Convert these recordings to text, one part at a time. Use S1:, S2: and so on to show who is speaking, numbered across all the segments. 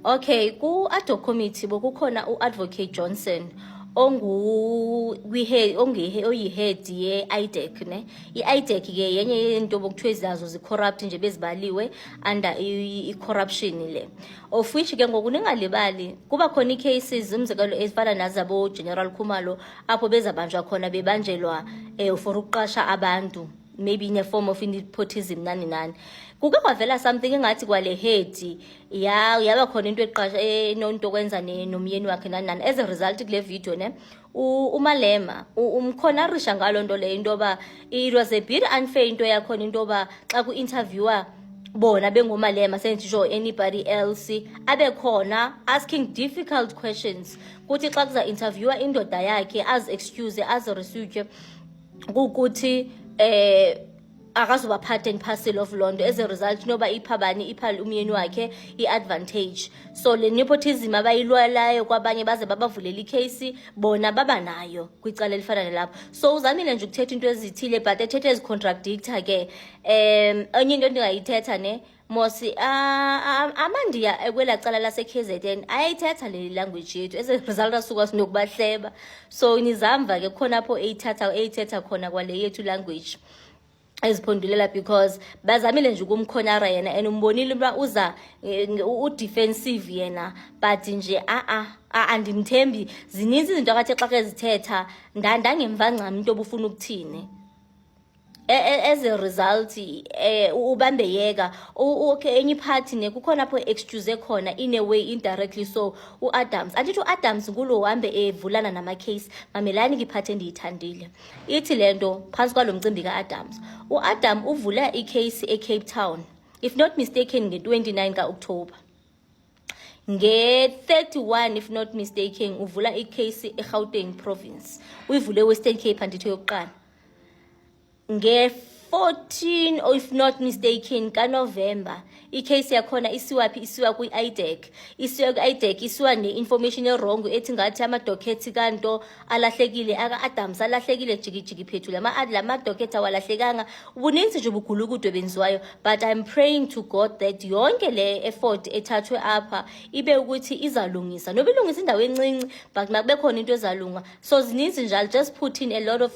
S1: Okay, ku-ADOC committee bokukhona u-Advocate Johnson oyihead ye-IDAC ne. I-IDAC ke yenye yento bokuthiwa izazo zi-corrupt nje bezibaliwe under i-corruption le. Of which ke ngoku ningalibali kuba khona i-cases umzekelo ezifana nazabo General Khumalo apho bezabanjwa khona bebanjelwa for ukuqasha abantu, maybe in a form of nepotism nani. Kuke kwavela something engathi kwale head yaba khona into eqasha enonto kwenza nomyeni wakhe nani. As a result kule video ne uMalema umkhonarisha ngalo nto le into ba it was a bit unfair into yakhona into ba xa ku interviewer bona bengomalema sendisho anybody else abe khona asking difficult questions kuthi xa kuza interviewer indoda yakhe as excuse as resuke ukuthi akazuba part and parcel of London. As a result noba iphabani iphali umyeni wakhe i-advantage. So le nepotism abayilwelayo kwabanye baze babavulela icase bona baba nayo kwicala elifana nalapho. So uzamile nje ukuthetha into ezithile but ethethe ezicontradictor ke enye into endingayithetha ne Mosi amandiya ekwela cala lase KZN ayayithetha le language yethu as a result asuka sinokubahleba. So nizamva ke khona apho eyithetha khona kwale yethu language eziphondulela because bazamile nje ukumkhonara yena and umbonile uba uza u-defensive yena but nje andimthembi. Zininzi izinto akathi xa kezithetha ndangemva ncam into obufuna ukuthini. As a result ubambeyeka okay enye party ne kukhona apho excuse khona in a way indirectly. So uAdams andithi uAdams ngulo uhambe evulana nama case mamelani ngiphathe ndiyithandile ithi lento phansi kwalomcimbi kaAdams. uAdam uvula icase eCape Town if not mistaken nge-29 kaOctober. Nge-31 if not mistaken uvula icase eGauteng province uyivule Western Cape andithe yokuqala. Nge-14 or if not mistaken kaNovember icase yakhona isiwaphi isiwa kwi-IDAC isiwa ne-information wrong ethi ngathi ama-docket kanto alahlekile aka-Adams alahlekile jikijiki phethu lama-docket awalahlekanga ubuninzi nje ubugulukudwe benziwayo. But I'm praying to God that yonke le effort ethathwe apha ibe ukuthi izalungisa noba ilungisa indawo encinci but makube khona into ezalunga. So zininzi nje I'll just put in a lot of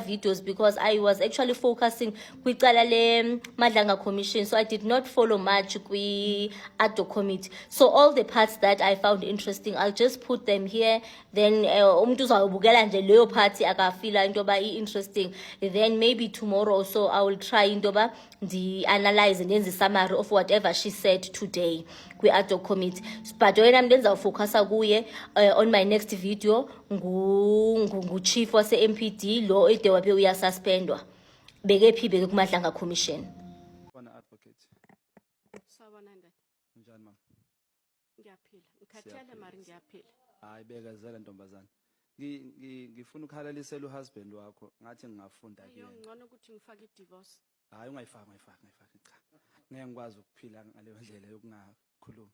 S1: videos because I was actually focusing kwicala le Madlanga Commission, so I did not follow much kwi-ADOC committee. So all the parts that I found interesting I'll just put them here, then umuntu uzawubukela nje leyo party akafila into ba interesting, then maybe tomorrow or so I will try into ba analyze and the summary of whatever she said today kwi-ADOC committee. But wena mndenza ufocusa kuye on my next video ngu-chief wase MPD lo ede wabe uyasuspendwa beke phi beke kuMadlanga Commission.
S2: Bona advocate.
S3: Sawonanda.
S2: Njani mama?
S3: Ngiyaphila. Ngikhathele mari ngiyaphila.
S2: Hayi bekezela ntombazana. Ngifuna ukhalalisela uhusband wakho ngathi ngingafunda kuyena.
S3: Yo ngcono ukuthi ngifake i-divorce.
S2: Hayi ungayifaka cha. Ngeke ngikwazi ukuphila ngaleyo ndlela yokungakhuluma.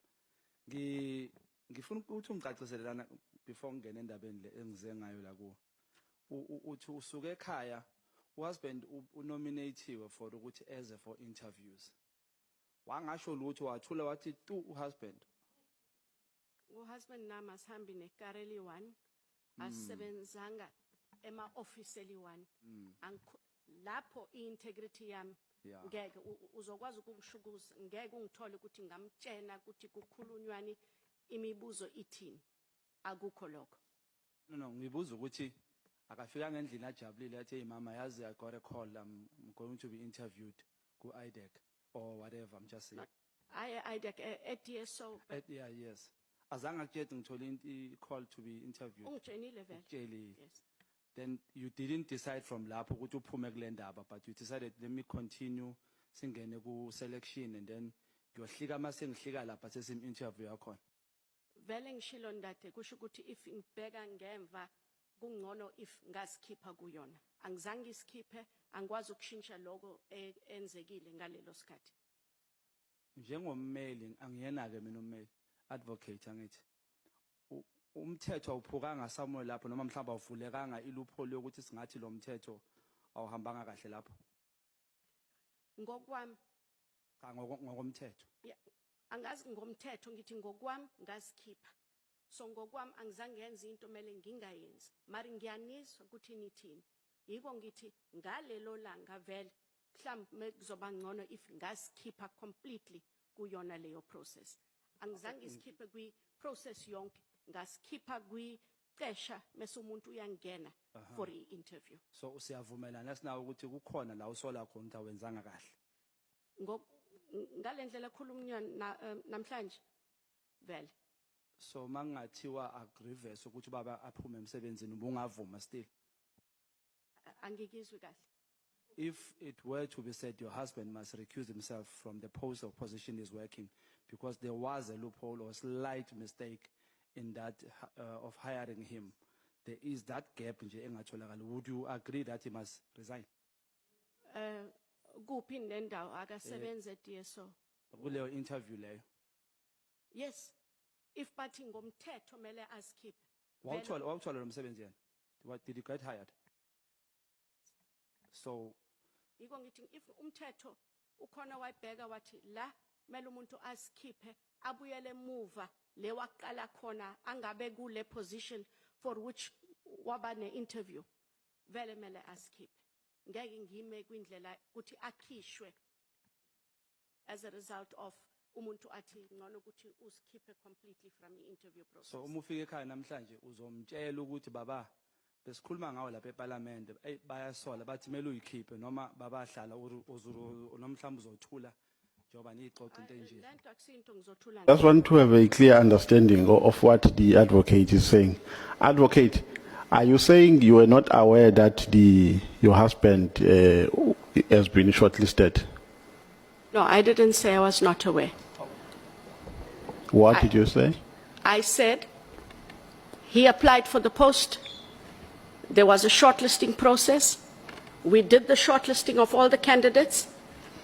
S2: Ngifuna ukuthi ungicacisele lana before ngene endabeni le engize ngayo la kuwo. Uthi usuke ekhaya husband unominatiwe for ukuthi eze for interviews. Wangasho lutho wathula wathi tu uhusband.
S3: Uhusband nami asihambi nekareli 1 asebenzanga ema-office eli-1 lapho i-integrity yami ngeke uzokwazi ukungishukuza ngeke ungithole ukuthi ngamtshena ukuthi kukhulunywani imibuzo ithini akukho lokho.
S2: No ngibuza ukuthi akafika ngendlini ajabulile athi hey mama yazi I got a call I'm going to be interviewed ku IDAC or whatever. I'm just saying
S3: IDAC at DSO
S2: yeah yes azange akutshela ngithole i-call to be interviewed.
S3: Ungitshenile vele. Yes.
S2: Then you didn't decide from lapho ukuthi uphume kule ndaba but you decided let me continue singene ku selection and then ngiyohlika mase ngihlika lapha sesim interview yakhona.
S3: Vele ngishilo ndade kusho ukuthi if ngibheka ngemva kungcono if ngasikhipha kuyona. Angizange isikhiphe angikwazi ukushintsha lokho enzekile ngalelo sikhathi.
S2: Njengommeli angiyena ke mina ummeli advocate angithi umthetho awuphukanga somewhere lapho noma mhlawumbe awuvulekanga iloophole yokuthi singathi lo mthetho awuhambanga kahle lapho
S3: ngokwami
S2: cha ngokomthetho
S3: angazi ngomthetho ngithi ngokwami ngazikhipha. So ngokwami angizange yenze into mele ngingayenzi. Mari ngiyanizwa ukuthi nithini. Yiko ngithi ngalelo langa vele mhlawumbe kuzoba ngcono if ngazikhipha completely kuyona leyo process. Angizange isikhiphe kwi process yonke, ngazikhipha kwi qesha mase umuntu uyangena for i-interview.
S2: So usiyavumelana sinawo ukuthi kukhona la usola khona ukuthi awenzanga kahle.
S3: Ngalendlela khulumnywa namhlanje vele.
S2: So mangathiwa agreves ukuthi baba aphume emsebenzini ubungavuma still.
S3: Angikizwe kahle.
S2: If it were to be said your husband must recuse himself from the post or position he's working because there was a loophole or slight mistake in that of hiring him, there is that gap nje engatholakala. Would you agree that he must resign?
S3: Kuphi nendawo akasebenze DSO.
S2: Kuleyo interview leyo.
S3: Yes. If bathi ngomthetho mele azikhiphe.
S2: Wawuthola lo msebenzi yena? What did you get hired? So
S3: yiko ngithi if umthetho ukhona wayibheka wathi la mele umuntu azikhiphe abuyele emuva le waqala khona angabe kule position for which waba ne interview vele mele azikhiphe. Ngeke ngime kwindlela ukuthi akhishwe as a result of umuntu athi ngcono ukuthi usikhiphe completely from the interview process.
S2: So uma ufika ekhaya namhlanje uzomtshela ukuthi baba besikhuluma ngawo lapha eParliament bayasola bathi mele uyikhiphe noma babahlala nomhlamba uzothula njoba nixoxa into enje.
S3: Lento akusinto ngizothula.
S4: Just want to have a clear understanding of what the advocate is saying. Advocate, are you saying you were not aware that your husband has been shortlisted?
S3: No, I didn't say I was not aware.
S4: What did you say?
S3: I said he applied for the post. There was a shortlisting process. We did the shortlisting of all the candidates,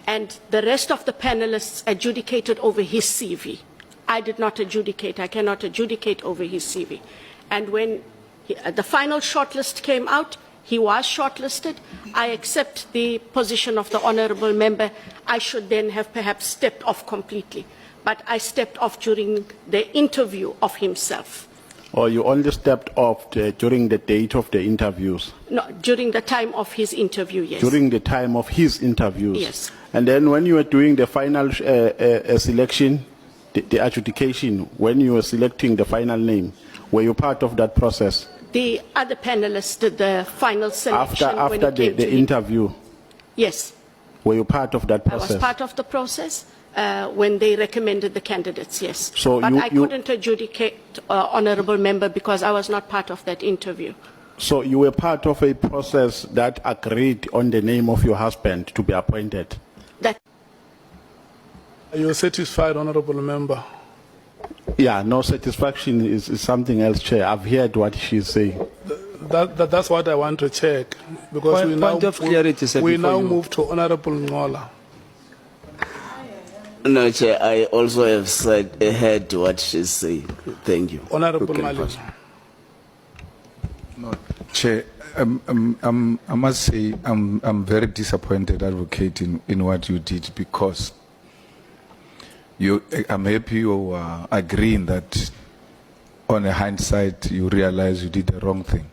S3: and the rest of the panelists adjudicated over his CV. I did not adjudicate. I cannot adjudicate over his CV. And when the final shortlist came out, he was shortlisted. I accept the position of the honourable member. I should then have perhaps stepped off completely. But I stepped off during the interview of himself.
S4: Or you only stepped off during the date of the interviews?
S3: No, during the time of his interview, yes.
S4: During the time of his interviews?
S3: Yes.
S4: And then when you were doing the final selection, the adjudication, when you were selecting the final name, were you part of that process?
S3: The other panelists did the final selection
S4: After the interview?
S3: Yes.
S4: Were you part of that process?
S3: I was part of the process when they recommended the candidates, yes.
S4: So
S3: but I couldn't adjudicate, honourable member, because I was not part of that interview.
S4: So you were part of a process that agreed on the name of your husband to be appointed?
S3: That.
S5: Are you satisfied, honourable member?
S4: Yeah, no satisfaction is something else, Chair. I've heard what she's saying.
S5: That's what I want to check, because we now move to Honourable Ngola.
S6: No, Chair, I also have heard what she's saying. Thank you.
S5: Honourable Mali.
S7: No, Chair, I must say I'm very disappointed, Advocate, in what you did, because I'm happy you are agreeing that on a hindsight you realize you did the wrong thing.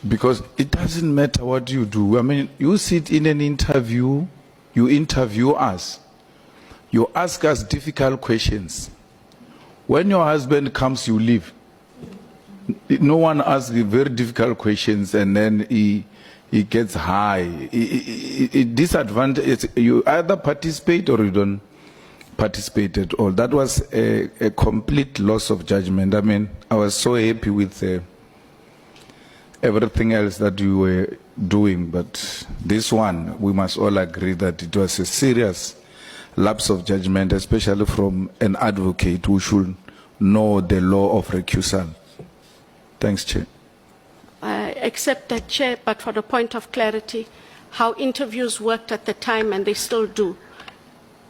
S7: Because it doesn't matter what you do. I mean, you sit in an interview, you interview us, you ask us difficult questions. When your husband comes, you leave. No one asks the very difficult questions and then he gets high. Disadvantage, you either participate or you don't participate at all. That was a complete loss of judgment. I mean, I was so happy with everything else that you were doing, but this one, we must all agree that it was a serious lapse of judgment, especially from an advocate who should know the law of recusal. Thanks, Chair.
S3: I accept that, Chair, but for the point of clarity, how interviews worked at the time, and they still do,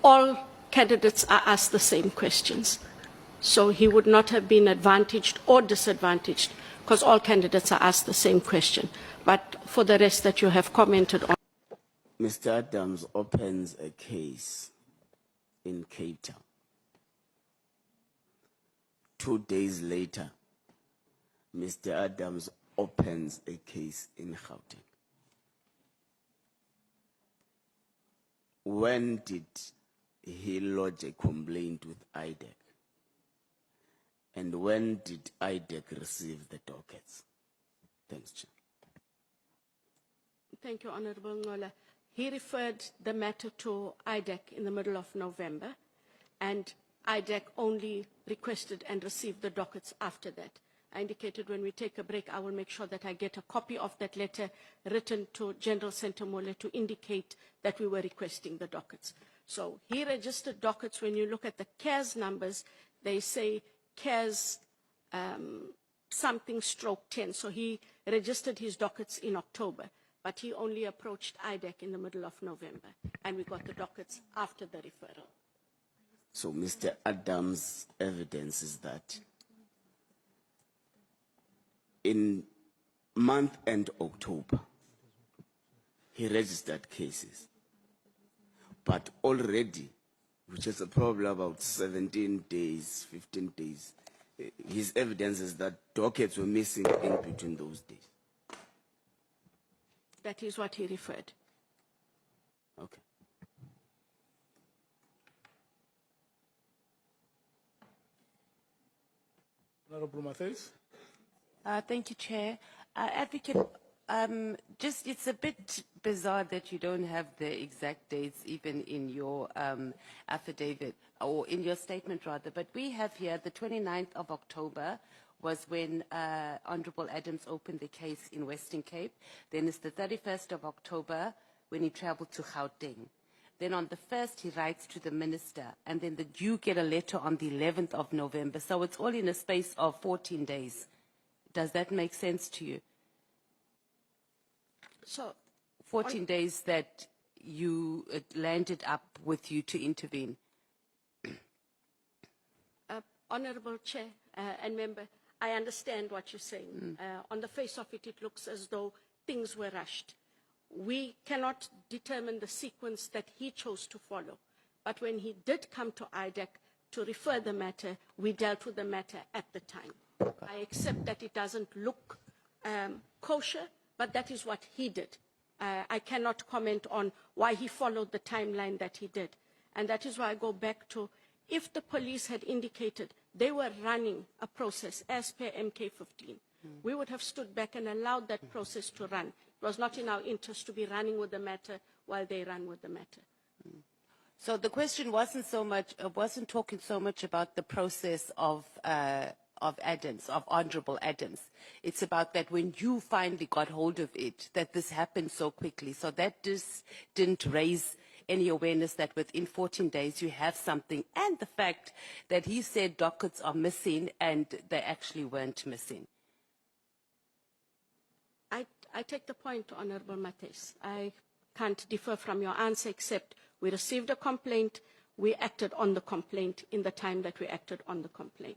S3: all candidates are asked the same questions. So he would not have been advantaged or disadvantaged, because all candidates are asked the same question. But for the rest that you have commented on.
S6: Mr. Adams opens a case in Cape Town. 2 days later, Mr. Adams opens a case in Gauteng. When did he lodge a complaint with IDAC? And when did IDAC receive the dockets? Thanks, Chair.
S3: Thank you, Honorable Ngola. He referred the matter to IDAC in the middle of November, and IDAC only requested and received the dockets after that. I indicated when we take a break, I will make sure that I get a copy of that letter written to General Sentamole to indicate that we were requesting the dockets. So he registered dockets. When you look at the CARES numbers, they say CARES something stroke 10. So he registered his dockets in October, but he only approached IDAC in the middle of November, and we got the dockets after the referral.
S6: So Mr. Adams' evidence is that in month end October, he registered cases. But already, which is probably about 17 days, 15 days, his evidence is that dockets were missing in between those days.
S3: That is what he referred.
S6: Okay.
S5: Honorable Matthys.
S8: Thank you, Chair. Advocate, it's a bit bizarre that you don't have the exact dates even in your affidavit, or in your statement rather, but we have here the 29th of October was when Honorable Adams opened the case in Western Cape. Then it's the 31st of October when he traveled to Gauteng. Then on the 1st, he writes to the minister, and then you get a letter on the 11th of November. So it's all in a space of 14 days. Does that make sense to you?
S3: So
S8: 14 days that it landed up with you to intervene.
S3: Honorable Chair and Member, I understand what you're saying. On the face of it, it looks as though things were rushed. We cannot determine the sequence that he chose to follow. But when he did come to IDAC to refer the matter, we dealt with the matter at the time. I accept that it doesn't look kosher, but that is what he did. I cannot comment on why he followed the timeline that he did. And that is why I go back to, if the police had indicated they were running a process as per MK15, we would have stood back and allowed that process to run. It was not in our interest to be running with the matter while they ran with the matter.
S8: So the question wasn't talking so much about the process of Adams, of Honorable Adams. It's about that when you finally got hold of it, that this happened so quickly. So that just didn't raise any awareness that within 14 days you have something, and the fact that he said dockets are missing and they actually weren't missing.
S3: I take the point, Honorable Matthys. I can't differ from your answer, except we received a complaint, we acted on the complaint in the time that we acted on the complaint.